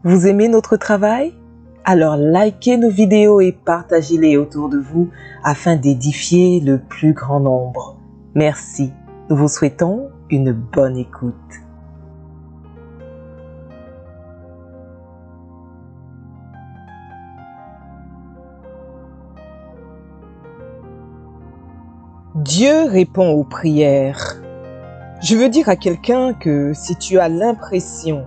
Vous aimez notre travail? Alors likez nos vidéos et partagez-les autour de vous afin d'édifier le plus grand nombre. Merci. Nous vous souhaitons une bonne écoute. Dieu répond aux prières. Je veux dire à quelqu'un que si tu as l'impression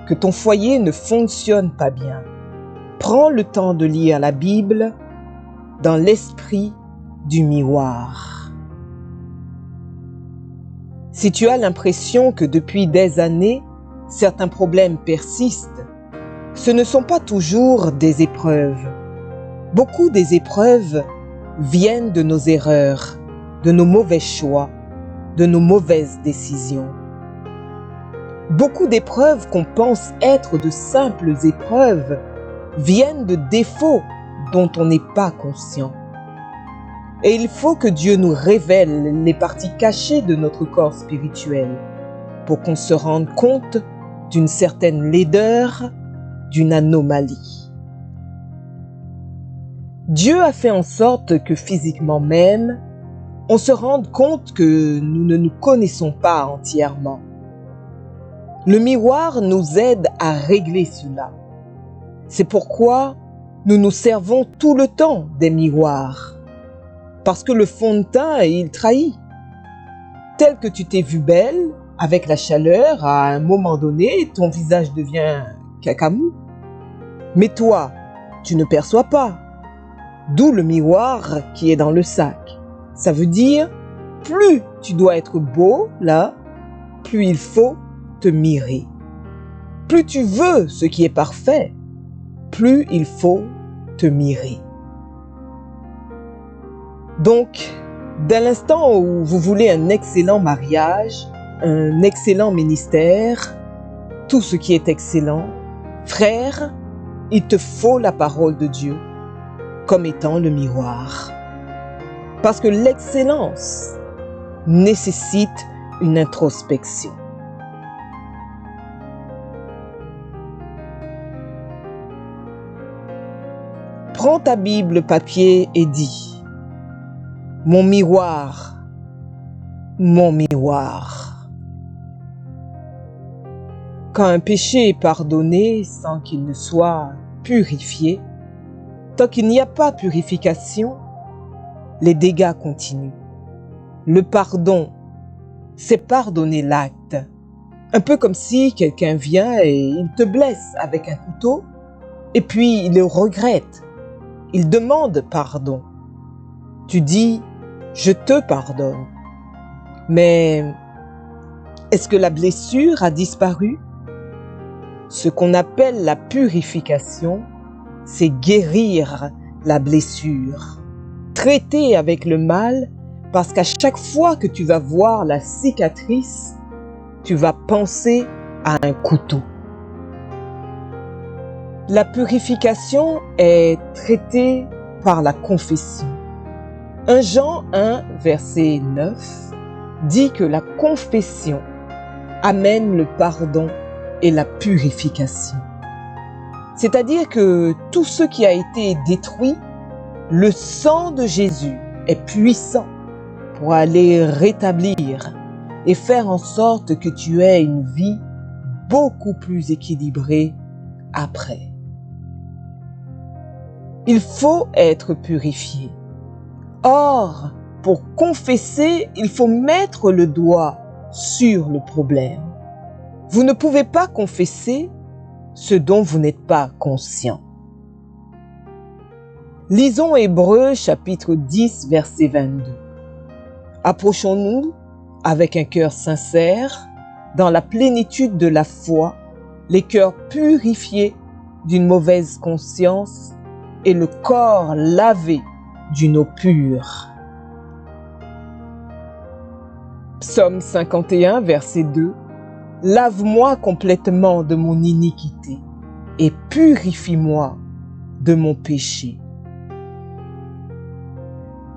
que ton foyer ne fonctionne pas bien, prends le temps de lire la Bible dans l'esprit du miroir. Si tu as l'impression que depuis des années, certains problèmes persistent, ce ne sont pas toujours des épreuves. Beaucoup des épreuves viennent de nos erreurs, de nos mauvais choix, de nos mauvaises décisions. Beaucoup d'épreuves qu'on pense être de simples épreuves viennent de défauts dont on n'est pas conscient. Et il faut que Dieu nous révèle les parties cachées de notre corps spirituel pour qu'on se rende compte d'une certaine laideur, d'une anomalie. Dieu a fait en sorte que physiquement même, on se rende compte que nous ne nous connaissons pas entièrement. Le miroir nous aide à régler cela. C'est pourquoi nous nous servons tout le temps des miroirs. Parce que le fond de teint, il trahit. Tel que tu t'es vue belle, avec la chaleur, à un moment donné, ton visage devient cacamou. Mais toi, tu ne perçois pas. D'où le miroir qui est dans le sac. Ça veut dire, plus tu dois être beau, là, plus il faut te mirer. Plus tu veux ce qui est parfait, plus il faut te mirer. Donc, dès l'instant où vous voulez un excellent mariage, un excellent ministère, tout ce qui est excellent, frère, il te faut la parole de Dieu comme étant le miroir. Parce que l'excellence nécessite une introspection. Prends ta Bible papier et dis: mon miroir, mon miroir. Quand un péché est pardonné sans qu'il ne soit purifié, tant qu'il n'y a pas purification, les dégâts continuent. Le pardon, c'est pardonner l'acte. Un peu comme si quelqu'un vient et il te blesse avec un couteau, et puis il le regrette. Il demande pardon. Tu dis, je te pardonne. Mais est-ce que la blessure a disparu? Ce qu'on appelle la purification, c'est guérir la blessure. Traiter avec le mal, parce qu'à chaque fois que tu vas voir la cicatrice, tu vas penser à un couteau. La purification est traitée par la confession. 1 Jean 1, verset 9, dit que la confession amène le pardon et la purification. C'est-à-dire que tout ce qui a été détruit, le sang de Jésus est puissant pour aller rétablir et faire en sorte que tu aies une vie beaucoup plus équilibrée après. Il faut être purifié. Or, pour confesser, il faut mettre le doigt sur le problème. Vous ne pouvez pas confesser ce dont vous n'êtes pas conscient. Lisons Hébreux chapitre 10, verset 22. Approchons-nous avec un cœur sincère, dans la plénitude de la foi, les cœurs purifiés d'une mauvaise conscience et le corps lavé d'une eau pure. Psaume 51, verset 2. Lave-moi complètement de mon iniquité et purifie-moi de mon péché.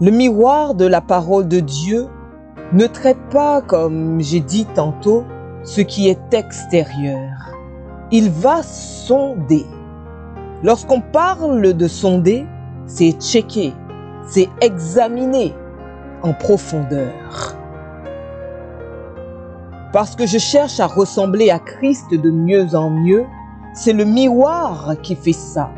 Le miroir de la parole de Dieu ne traite pas, comme j'ai dit tantôt, ce qui est extérieur. Il va sonder. Lorsqu'on parle de sonder, c'est checker, c'est examiner en profondeur. Parce que je cherche à ressembler à Christ de mieux en mieux, c'est le miroir qui fait ça.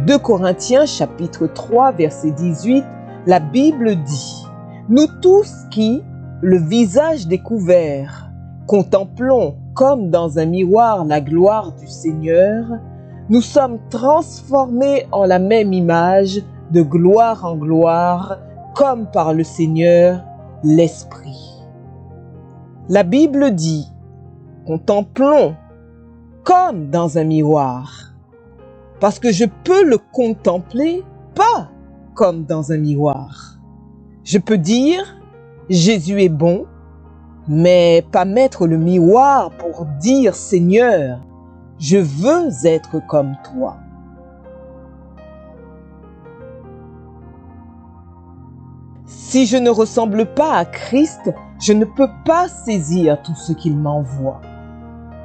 2 Corinthiens chapitre 3 verset 18, la Bible dit « Nous tous qui, le visage découvert, contemplons comme dans un miroir la gloire du Seigneur, nous sommes transformés en la même image de gloire en gloire, comme par le Seigneur, l'Esprit. » La Bible dit « Contemplons comme dans un miroir ». Parce que je peux le contempler pas comme dans un miroir. Je peux dire « Jésus est bon », mais pas mettre le miroir pour dire « Seigneur, je veux être comme toi ». Si je ne ressemble pas à Christ, je ne peux pas saisir tout ce qu'il m'envoie.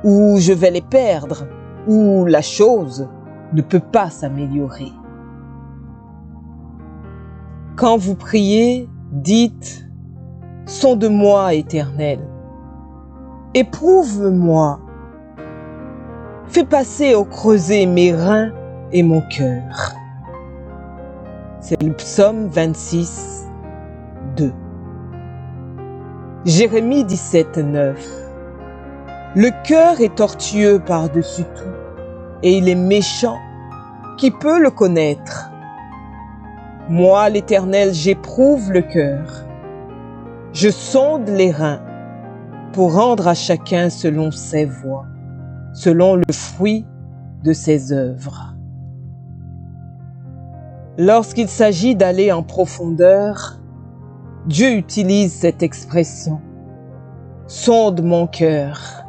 Ou je vais les perdre, ou la chose ne peut pas s'améliorer. Quand vous priez, dites « Sonde-moi, Éternel, éprouve-moi, fais passer au creuset mes reins et mon cœur. » C'est le psaume 26, 2. Jérémie 17, 9. Le cœur est tortueux par-dessus tout, et il est méchant. Qui peut le connaître? Moi, l'Éternel, j'éprouve le cœur. Je sonde les reins pour rendre à chacun selon ses voies, selon le fruit de ses œuvres. Lorsqu'il s'agit d'aller en profondeur, Dieu utilise cette expression. Sonde mon cœur,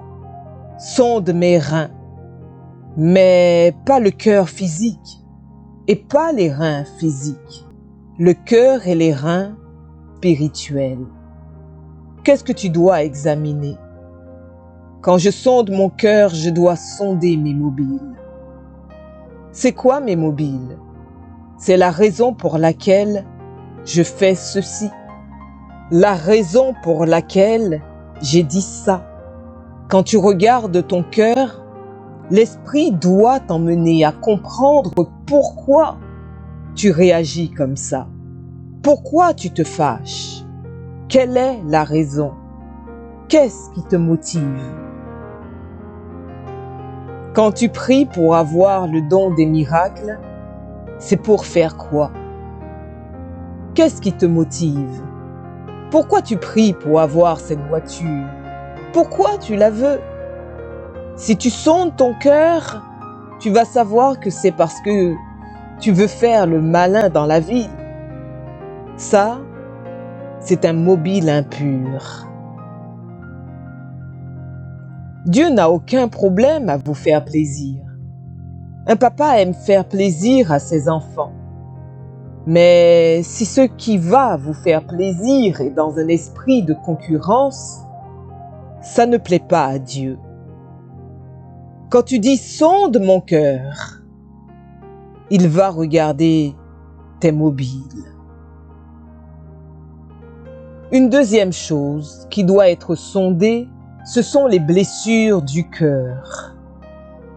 sonde mes reins, mais pas le cœur physique et pas les reins physiques, le cœur et les reins spirituels. Qu'est-ce que tu dois examiner? Quand je sonde mon cœur, je dois sonder mes mobiles. C'est quoi mes mobiles? C'est la raison pour laquelle je fais ceci, la raison pour laquelle j'ai dit ça. Quand tu regardes ton cœur, l'esprit doit t'emmener à comprendre pourquoi tu réagis comme ça. Pourquoi tu te fâches? Quelle est la raison? Qu'est-ce qui te motive? Quand tu pries pour avoir le don des miracles, c'est pour faire quoi? Qu'est-ce qui te motive? Pourquoi tu pries pour avoir cette voiture? Pourquoi tu la veux? Si tu sondes ton cœur, tu vas savoir que c'est parce que tu veux faire le malin dans la vie. Ça, c'est un mobile impur. Dieu n'a aucun problème à vous faire plaisir. Un papa aime faire plaisir à ses enfants. Mais si ce qui va vous faire plaisir est dans un esprit de concurrence, ça ne plaît pas à Dieu. Quand tu dis « sonde mon cœur », il va regarder tes mobiles. Une deuxième chose qui doit être sondée, ce sont les blessures du cœur.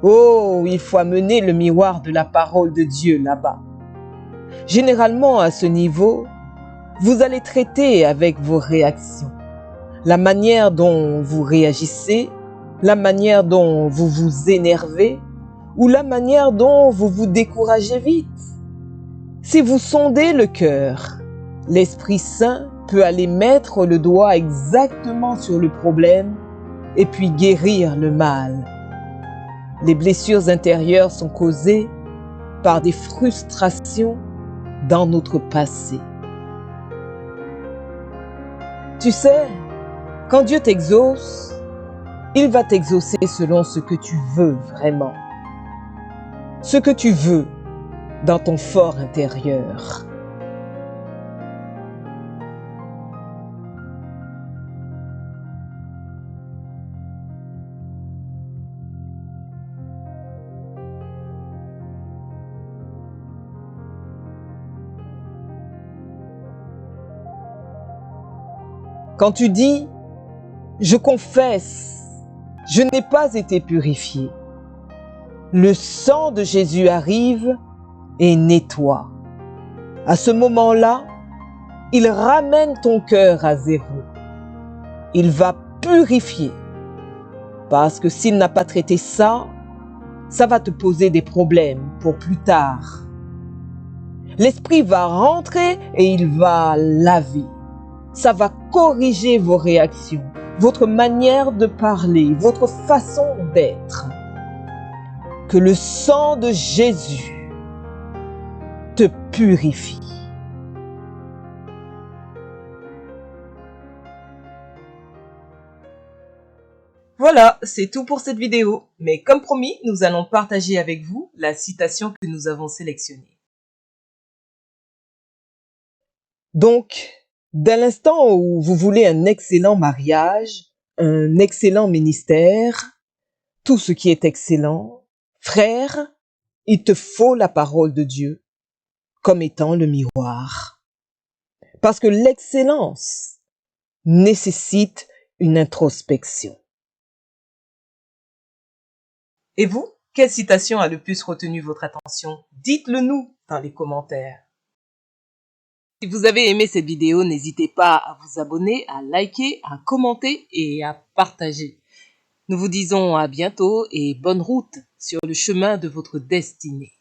Oh, il faut amener le miroir de la parole de Dieu là-bas. Généralement, à ce niveau, vous allez traiter avec vos réactions, la manière dont vous réagissez, la manière dont vous vous énervez ou la manière dont vous vous découragez vite. Si vous sondez le cœur, l'Esprit Saint peut aller mettre le doigt exactement sur le problème et puis guérir le mal. Les blessures intérieures sont causées par des frustrations dans notre passé. Tu sais, quand Dieu t'exauce, il va t'exaucer selon ce que tu veux vraiment. Ce que tu veux dans ton fort intérieur. Quand tu dis « Je confesse, je n'ai pas été purifié », le sang de Jésus arrive et nettoie. À ce moment-là, il ramène ton cœur à zéro. Il va purifier. Parce que s'il n'a pas traité ça, ça va te poser des problèmes pour plus tard. L'Esprit va rentrer et il va laver. Ça va corriger vos réactions, votre manière de parler, votre façon d'être. Que le sang de Jésus te purifie. Voilà, c'est tout pour cette vidéo. Mais comme promis, nous allons partager avec vous la citation que nous avons sélectionnée. Donc, dès l'instant où vous voulez un excellent mariage, un excellent ministère, tout ce qui est excellent, frère, il te faut la parole de Dieu comme étant le miroir. Parce que l'excellence nécessite une introspection. Et vous, quelle citation a le plus retenu votre attention? Dites-le nous dans les commentaires. Si vous avez aimé cette vidéo, n'hésitez pas à vous abonner, à liker, à commenter et à partager. Nous vous disons à bientôt et bonne route sur le chemin de votre destinée.